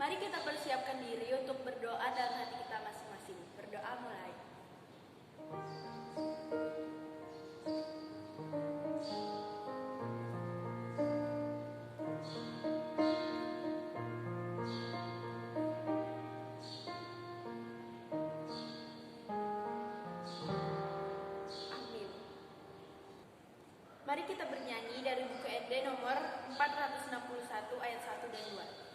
Mari kita persiapkan diri untuk berdoa dalam hati kita masing-masing. Berdoa mulai. Amin. Mari kita bernyanyi dari buku ND nomor 461 ayat 1 dan 2.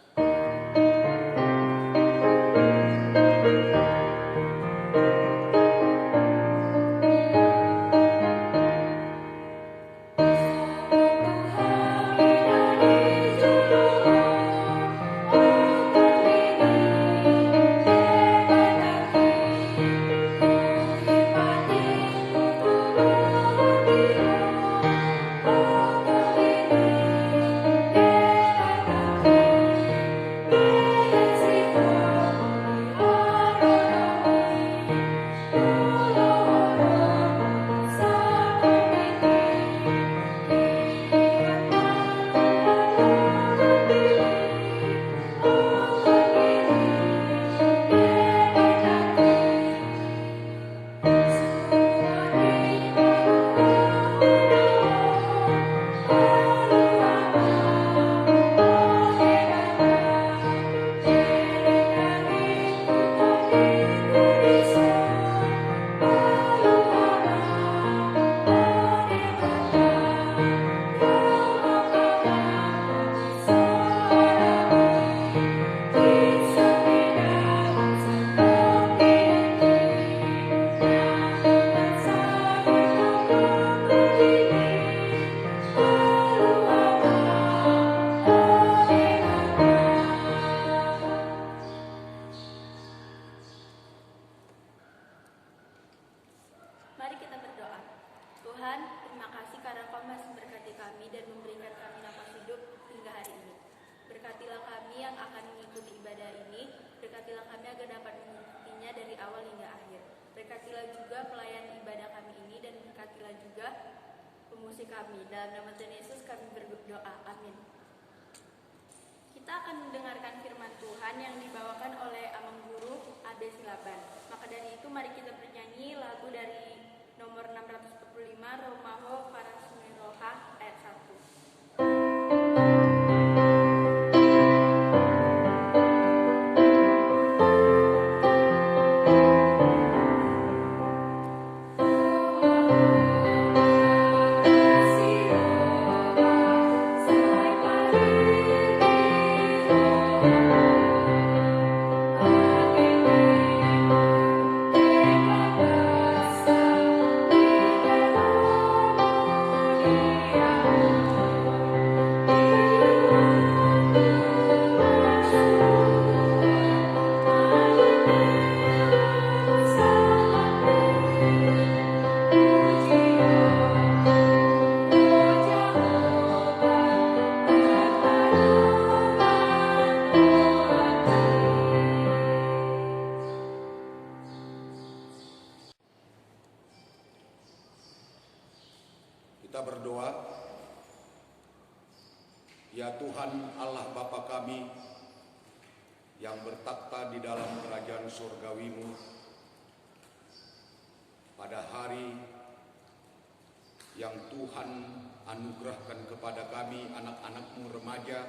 Mari kita berdoa. Tuhan, terima kasih karena Kau masih berkati kami dan memberikan kami nafas hidup hingga hari ini. Berkatilah kami yang akan mengikuti ibadah ini. Berkatilah kami agar dapat mengikutinya dari awal hingga akhir. Berkatilah juga pelayan ibadah kami ini dan berkatilah juga pemusik kami. Dalam nama Tuhan Yesus kami berdoa. Amin. Kita akan mendengarkan firman Tuhan yang dibawakan oleh Amang Guru Ade Silaban. Maka dari itu mari kita bernyanyi lagu dari nomor 645 Romaho Parasmiroha ayat 1. Kita berdoa. Ya Tuhan Allah Bapa kami yang bertakhta di dalam kerajaan surgawi-Mu, pada hari yang Tuhan anugerahkan kepada kami anak-anak-Mu remaja,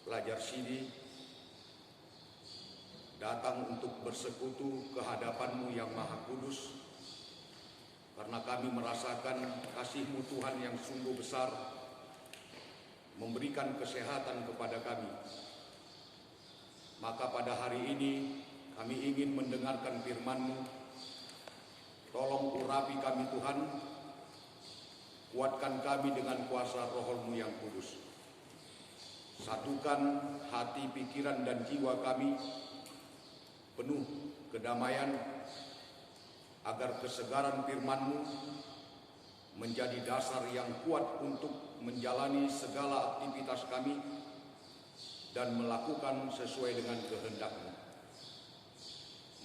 pelajar sini, datang untuk bersekutu ke hadapan-Mu yang Maha Kudus, karena kami merasakan kasih-Mu Tuhan yang sungguh besar, memberikan kesehatan kepada kami. Maka pada hari ini kami ingin mendengarkan firman-Mu. Tolong urapi kami Tuhan, kuatkan kami dengan kuasa Roh-Mu yang kudus. Satukan hati, pikiran, dan jiwa kami penuh kedamaian, agar kesegaran firman-Mu menjadi dasar yang kuat untuk menjalani segala aktivitas kami dan melakukan sesuai dengan kehendak-Mu.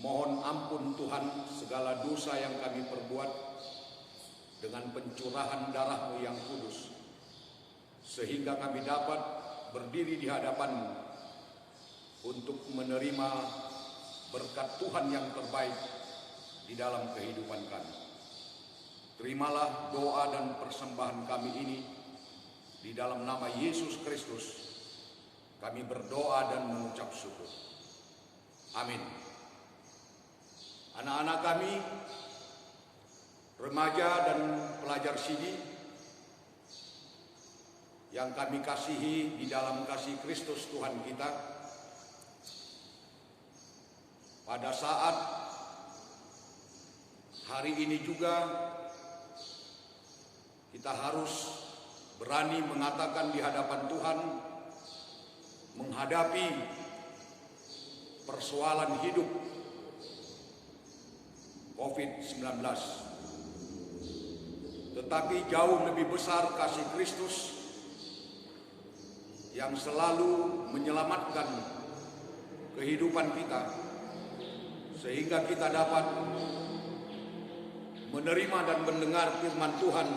Mohon ampun Tuhan segala dosa yang kami perbuat dengan pencurahan darah-Mu yang kudus, sehingga kami dapat berdiri di hadapan-Mu untuk menerima berkat Tuhan yang terbaik di dalam kehidupan kami. Terimalah doa dan persembahan kami ini di dalam nama Yesus Kristus. Kami berdoa dan mengucap syukur. Amin. Anak-anak kami, remaja dan pelajar sidi yang kami kasihi di dalam kasih Kristus Tuhan kita, pada saat hari ini juga kita harus berani mengatakan di hadapan Tuhan, menghadapi persoalan hidup COVID-19. Tetapi jauh lebih besar kasih Kristus yang selalu menyelamatkan kehidupan kita, sehingga kita dapat menerima dan mendengar firman Tuhan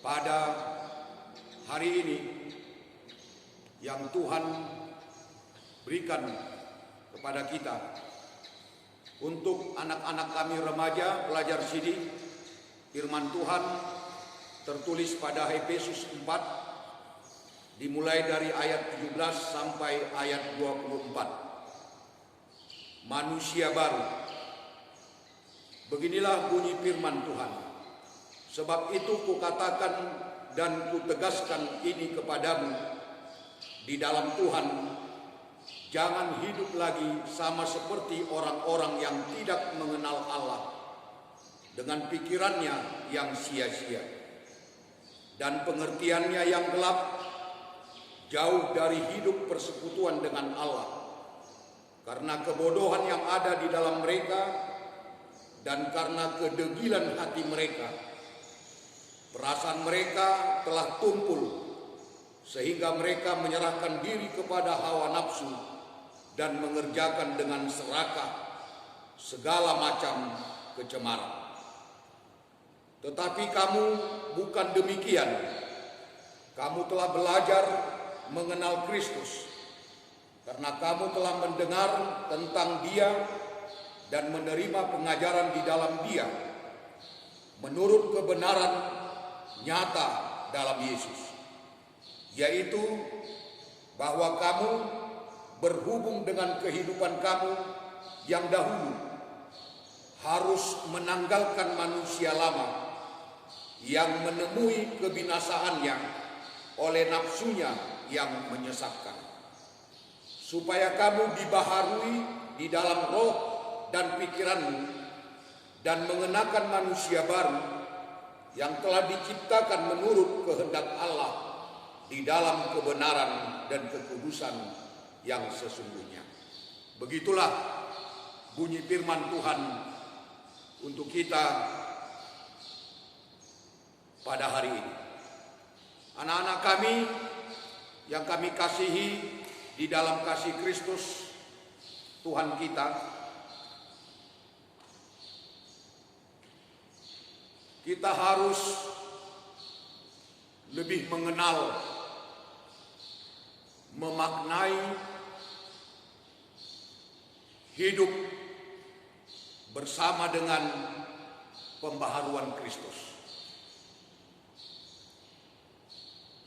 pada hari ini yang Tuhan berikan kepada kita. Untuk anak-anak kami remaja, pelajar sidi, firman Tuhan tertulis pada Efesus 4, dimulai dari ayat 17 sampai ayat 24. Manusia baru. Beginilah bunyi firman Tuhan. Sebab itu kukatakan dan kutegaskan ini kepadamu di dalam Tuhan, jangan hidup lagi sama seperti orang-orang yang tidak mengenal Allah dengan pikirannya yang sia-sia dan pengertiannya yang gelap, jauh dari hidup persekutuan dengan Allah karena kebodohan yang ada di dalam mereka dan karena kedegilan hati mereka. Perasaan mereka telah tumpul sehingga mereka menyerahkan diri kepada hawa nafsu dan mengerjakan dengan serakah segala macam kecemaran. Tetapi kamu bukan demikian. Kamu telah belajar mengenal Kristus karena kamu telah mendengar tentang Dia dan menerima pengajaran di dalam Dia menurut kebenaran nyata dalam Yesus, yaitu bahwa kamu berhubung dengan kehidupan kamu yang dahulu harus menanggalkan manusia lama yang menemui kebinasaannya oleh nafsunya yang menyesatkan, supaya kamu dibaharui di dalam roh dan pikiranmu dan mengenakan manusia baru yang telah diciptakan menurut kehendak Allah di dalam kebenaran dan kekudusan yang sesungguhnya. Begitulah bunyi firman Tuhan untuk kita pada hari ini. Anak-anak kami yang kami kasihi di dalam kasih Kristus Tuhan kita harus lebih mengenal, memaknai hidup bersama dengan pembaharuan Kristus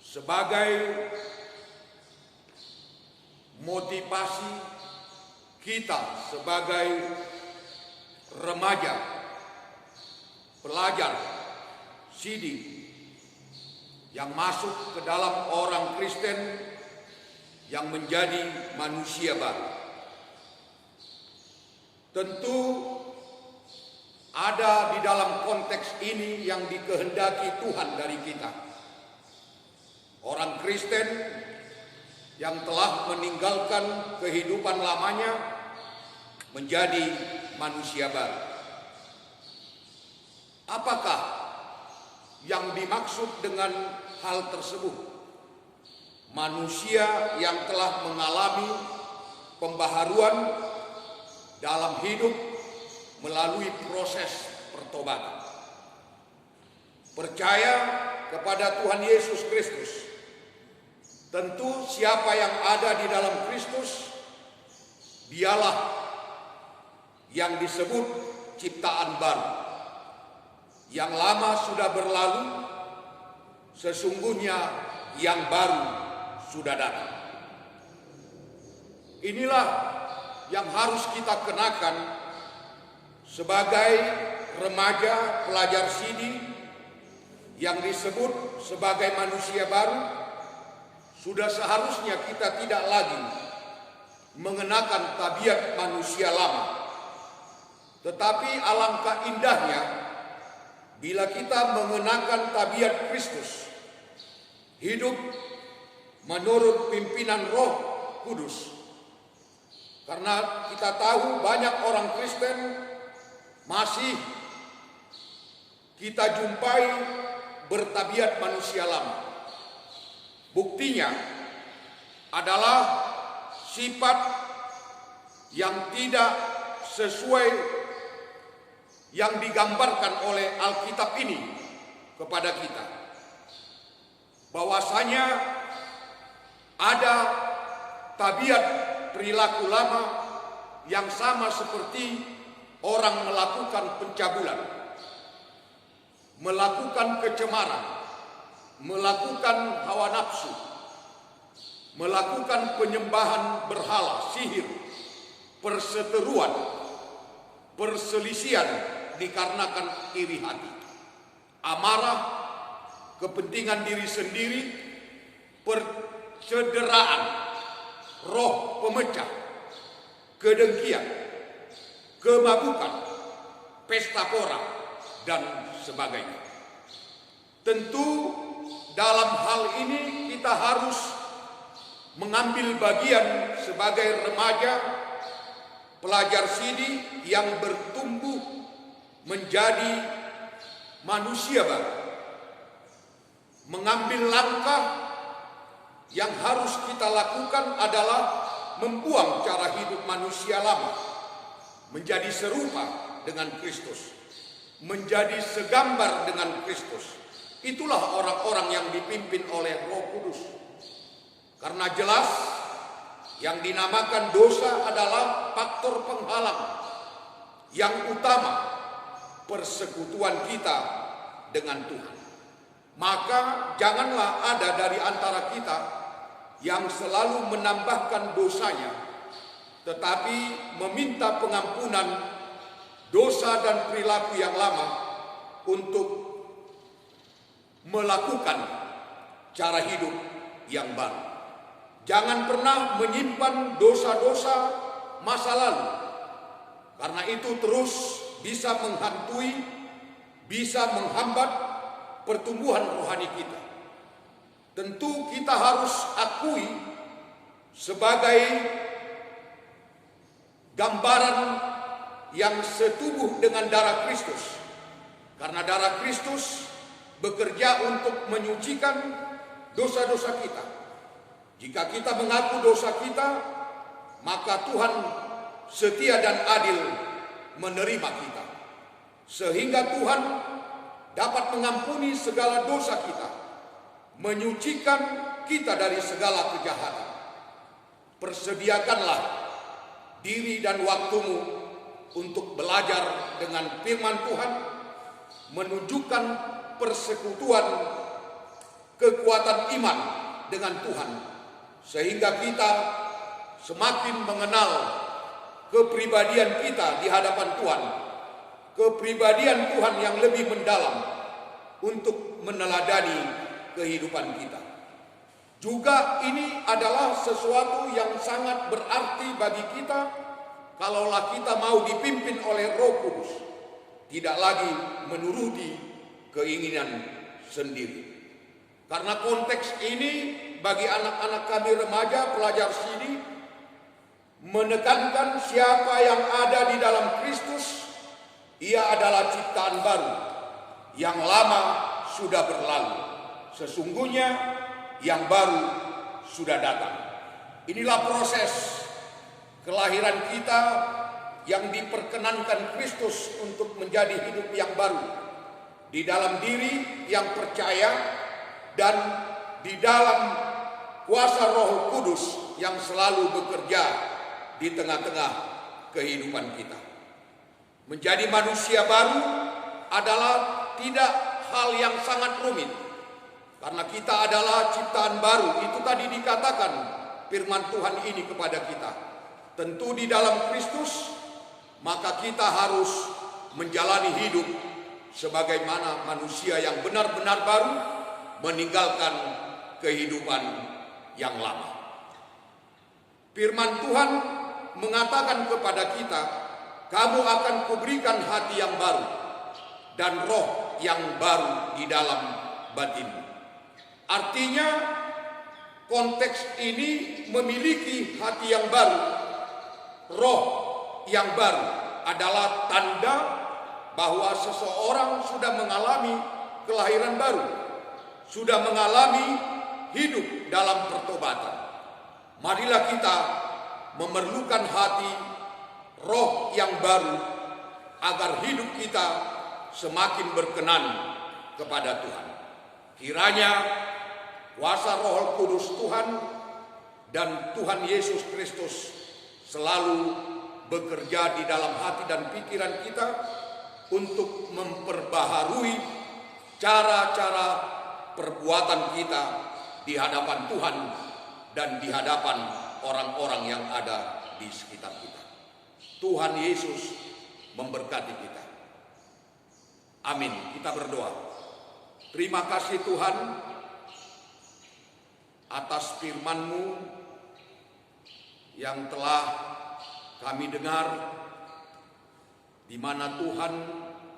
sebagai motivasi kita sebagai remaja, pelajar sidi yang masuk ke dalam orang Kristen yang menjadi manusia baru. Tentu ada di dalam konteks ini yang dikehendaki Tuhan dari kita, orang Kristen yang telah meninggalkan kehidupan lamanya menjadi manusia baru. Apakah yang dimaksud dengan hal tersebut? Manusia yang telah mengalami pembaharuan dalam hidup melalui proses pertobatan, percaya kepada Tuhan Yesus Kristus Tentu siapa yang ada di dalam Kristus, dialah yang disebut ciptaan baru. Yang lama sudah berlalu, sesungguhnya yang baru sudah datang. Inilah yang harus kita kenakan sebagai remaja pelajar sidi yang disebut sebagai manusia baru. Sudah seharusnya kita tidak lagi mengenakan tabiat manusia lama. Tetapi alangkah indahnya bila kita mengenakan tabiat Kristus, hidup menurut pimpinan Roh Kudus. Karena kita tahu banyak orang Kristen masih kita jumpai bertabiat manusia lama. Buktinya adalah sifat yang tidak sesuai yang digambarkan oleh Alkitab ini kepada kita. Bahwasanya ada tabiat perilaku lama yang sama seperti orang melakukan pencabulan, melakukan kecemaran, melakukan hawa nafsu, melakukan penyembahan berhala, sihir, perseteruan, perselisihan dikarenakan iri hati, amarah, kepentingan diri sendiri, percederaan, roh pemecah, kedengkian, kemabukan, pesta pora, dan sebagainya. Tentu dalam hal ini kita harus mengambil bagian sebagai remaja pelajar sidi yang bertumbuh menjadi manusia baru. Mengambil langkah yang harus kita lakukan adalah membuang cara hidup manusia lama, menjadi serupa dengan Kristus, menjadi segambar dengan Kristus. Itulah orang-orang yang dipimpin oleh Roh Kudus. Karena jelas yang dinamakan dosa adalah faktor penghalang yang utama persekutuan kita dengan Tuhan. Maka janganlah ada dari antara kita yang selalu menambahkan dosanya, tetapi meminta pengampunan dosa dan perilaku yang lama untuk melakukan cara hidup yang baru. Jangan pernah menyimpan dosa-dosa masa lalu, karena itu terus bisa menghantui, bisa menghambat pertumbuhan rohani kita. Tentu kita harus akui sebagai gambaran yang setubuh dengan darah Kristus, karena darah Kristus bekerja untuk menyucikan dosa-dosa kita. Jika kita mengaku dosa kita, maka Tuhan setia dan adil menerima kita, sehingga Tuhan dapat mengampuni segala dosa kita, menyucikan kita dari segala kejahatan. Persediakanlah diri dan waktumu untuk belajar dengan firman Tuhan, menunjukkan persekutuan kekuatan iman dengan Tuhan, sehingga kita semakin mengenal kepribadian kita di hadapan Tuhan, kepribadian Tuhan yang lebih mendalam untuk meneladani kehidupan kita. Juga ini adalah sesuatu yang sangat berarti bagi kita kalaulah kita mau dipimpin oleh Roh Kudus, tidak lagi menuruti keinginan sendiri. Karena konteks ini bagi anak-anak kami remaja pelajar sini menekankan siapa yang ada di dalam Kristus, ia adalah ciptaan baru, yang lama sudah berlalu, sesungguhnya yang baru sudah datang. Inilah proses kelahiran kita yang diperkenankan Kristus untuk menjadi hidup yang baru di dalam diri yang percaya dan di dalam kuasa Roh Kudus yang selalu bekerja di tengah-tengah kehidupan kita. Menjadi manusia baru adalah tidak hal yang sangat rumit, karena kita adalah ciptaan baru. Itu tadi dikatakan firman Tuhan ini kepada kita. Tentu di dalam Kristus, maka kita harus menjalani hidup sebagaimana manusia yang benar-benar baru, meninggalkan kehidupan yang lama. Firman Tuhan mengatakan kepada kita, kamu akan kuberikan hati yang baru dan roh yang baru di dalam batinmu. Artinya konteks ini memiliki hati yang baru, roh yang baru adalah tanda bahwa seseorang sudah mengalami kelahiran baru, sudah mengalami hidup dalam pertobatan. Marilah kita memerlukan hati, roh yang baru agar hidup kita semakin berkenan kepada Tuhan. Kiranya kuasa Roh Kudus Tuhan dan Tuhan Yesus Kristus selalu bekerja di dalam hati dan pikiran kita untuk memperbaharui cara-cara perbuatan kita di hadapan Tuhan dan di hadapan orang-orang yang ada di sekitar kita. Tuhan Yesus memberkati kita. Amin. Kita berdoa. Terima kasih Tuhan atas firman-Mu yang telah kami dengar, di mana Tuhan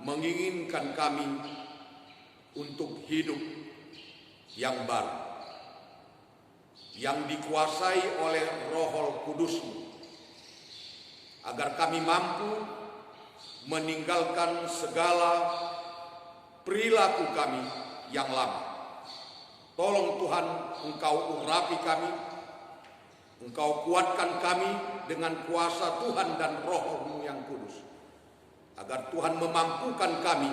menginginkan kami untuk hidup yang baru, yang dikuasai oleh Roh Kudus-Mu, agar kami mampu meninggalkan segala perilaku kami yang lama. Tolong Tuhan, Engkau urapi kami, Engkau kuatkan kami dengan kuasa Tuhan dan Roh-Mu yang kudus, agar Tuhan memampukan kami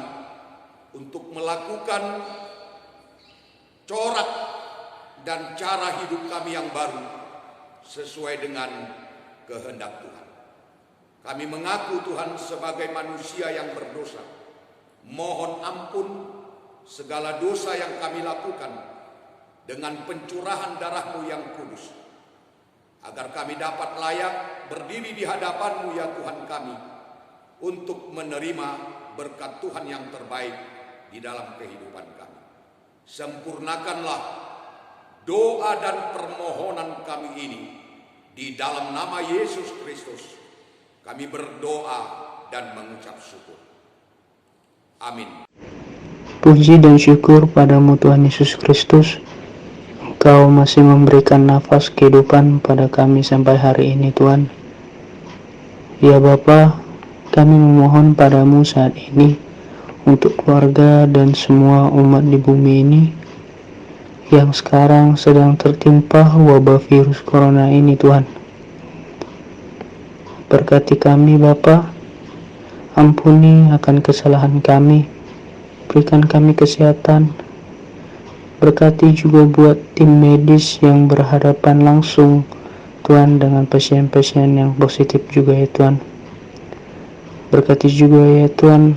untuk melakukan corak dan cara hidup kami yang baru sesuai dengan kehendak Tuhan. Kami mengaku Tuhan sebagai manusia yang berdosa. Mohon ampun segala dosa yang kami lakukan dengan pencurahan darah-Mu yang kudus, agar kami dapat layak berdiri di hadapan-Mu ya Tuhan kami, untuk menerima berkat Tuhan yang terbaik di dalam kehidupan kami. Sempurnakanlah doa dan permohonan kami ini di dalam nama Yesus Kristus. Kami berdoa dan mengucap syukur. Amin. Puji dan syukur padamu Tuhan Yesus Kristus. Engkau masih memberikan nafas kehidupan pada kami sampai hari ini Tuhan. Ya Bapa, kami memohon padamu saat ini untuk keluarga dan semua umat di bumi ini yang sekarang sedang tertimpa wabah virus corona ini Tuhan. Berkati kami Bapa, ampuni akan kesalahan kami, berikan kami kesehatan. Berkati juga buat tim medis yang berhadapan langsung Tuhan dengan pasien-pasien yang positif juga ya Tuhan. Berkati juga ya Tuhan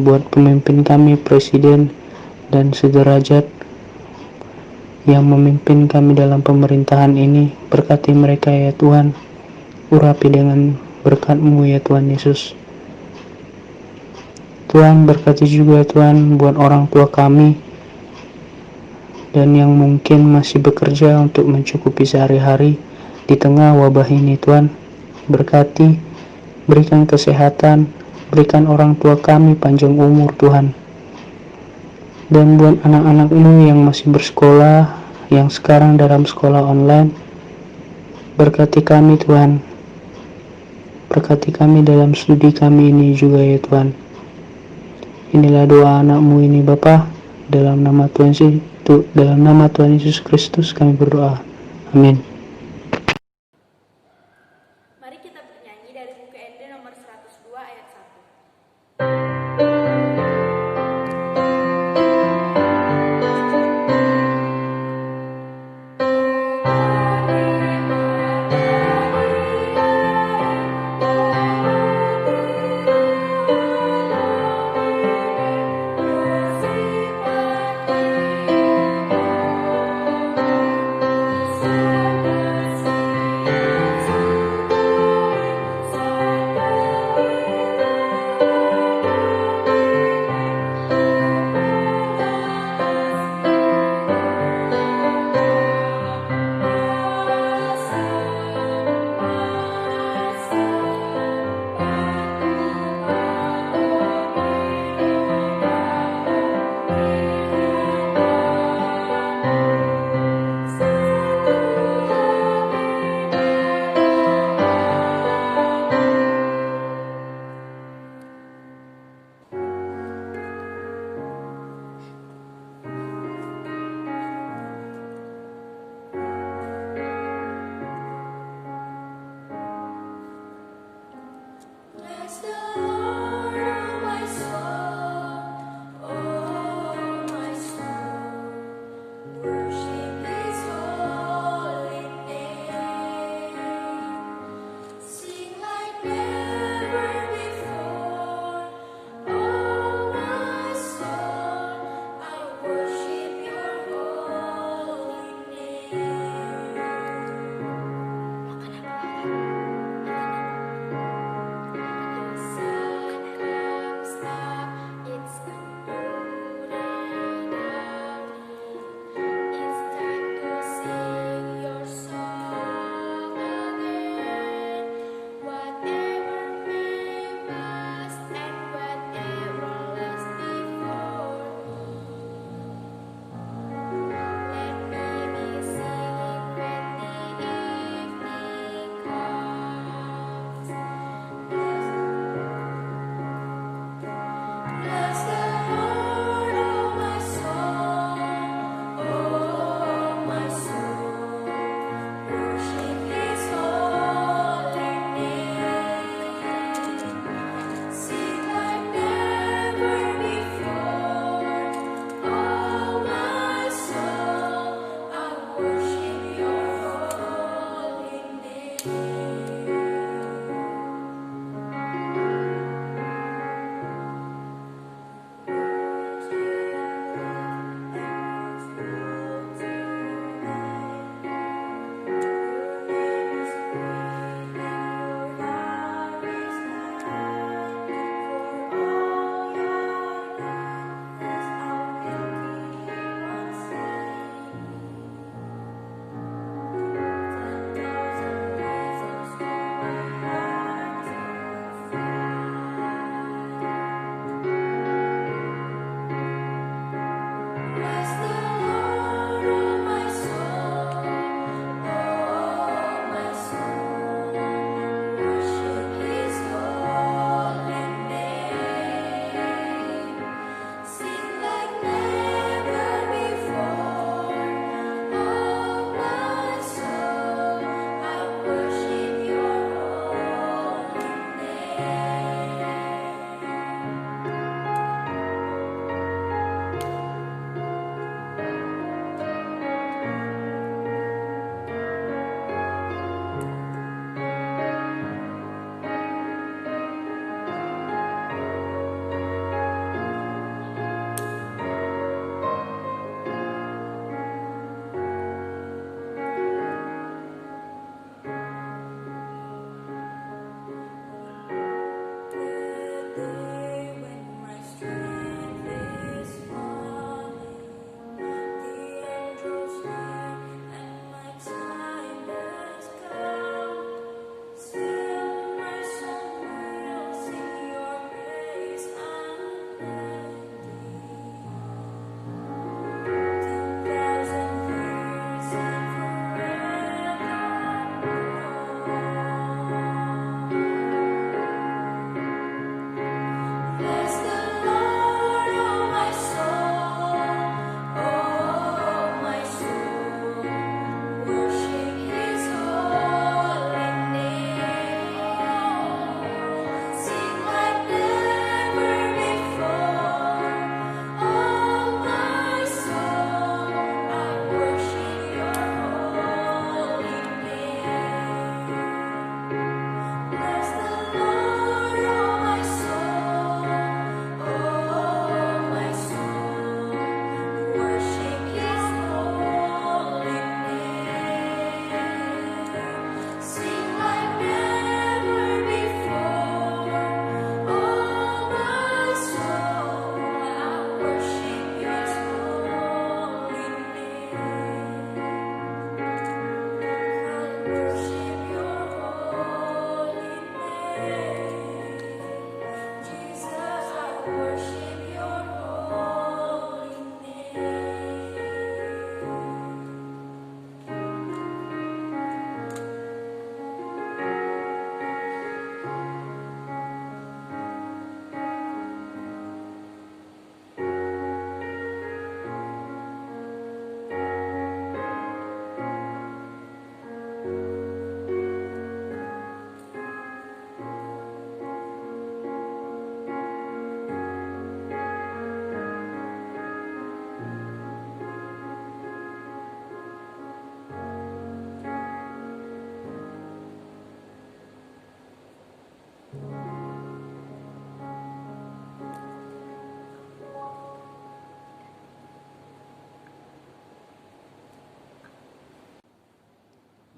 buat pemimpin kami, presiden dan sederajat yang memimpin kami dalam pemerintahan ini. Berkati mereka ya Tuhan, urapi dengan berkat-Mu ya Tuhan Yesus. Tuhan berkati juga Tuhan buat orang tua kami dan yang mungkin masih bekerja untuk mencukupi sehari-hari di tengah wabah ini Tuhan. Berkati, berikan kesehatan, berikan orang tua kami panjang umur Tuhan. Dan buat anak-anak-Mu yang masih bersekolah, yang sekarang dalam sekolah online, berkati kami Tuhan. Berkati kami dalam studi kami ini juga ya Tuhan. Inilah doa anak-Mu ini Bapa, dalam nama Tuhan Yesus Kristus kami berdoa. Amin. Mari kita bernyanyi dari buku ND nomor 102 ayat 1.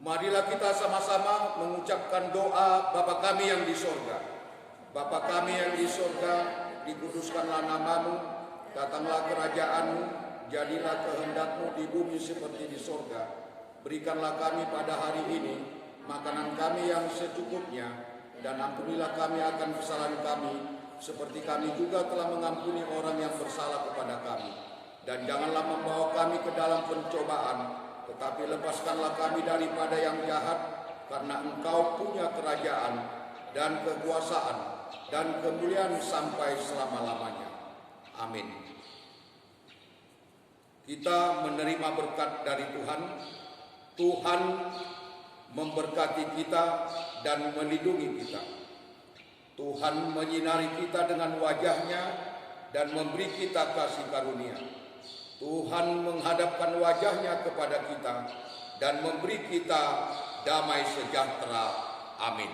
Marilah kita sama-sama mengucapkan doa Bapa kami yang di sorga. Bapa kami yang di sorga, dikuduskanlah namamu, datanglah kerajaanmu, jadilah kehendakmu di bumi seperti di sorga. Berikanlah kami pada hari ini makanan kami yang secukupnya, dan ampunilah kami akan kesalahan kami, seperti kami juga telah mengampuni orang yang bersalah kepada kami. Dan janganlah membawa kami ke dalam pencobaan, tetapi lepaskanlah kami daripada yang jahat, karena Engkau punya kerajaan dan kekuasaan dan kemuliaan sampai selama-lamanya. Amin. Kita menerima berkat dari Tuhan. Tuhan memberkati kita dan melindungi kita. Tuhan menyinari kita dengan wajah-Nya dan memberi kita kasih karunia. Tuhan menghadapkan wajah-Nya kepada kita dan memberi kita damai sejahtera. Amin.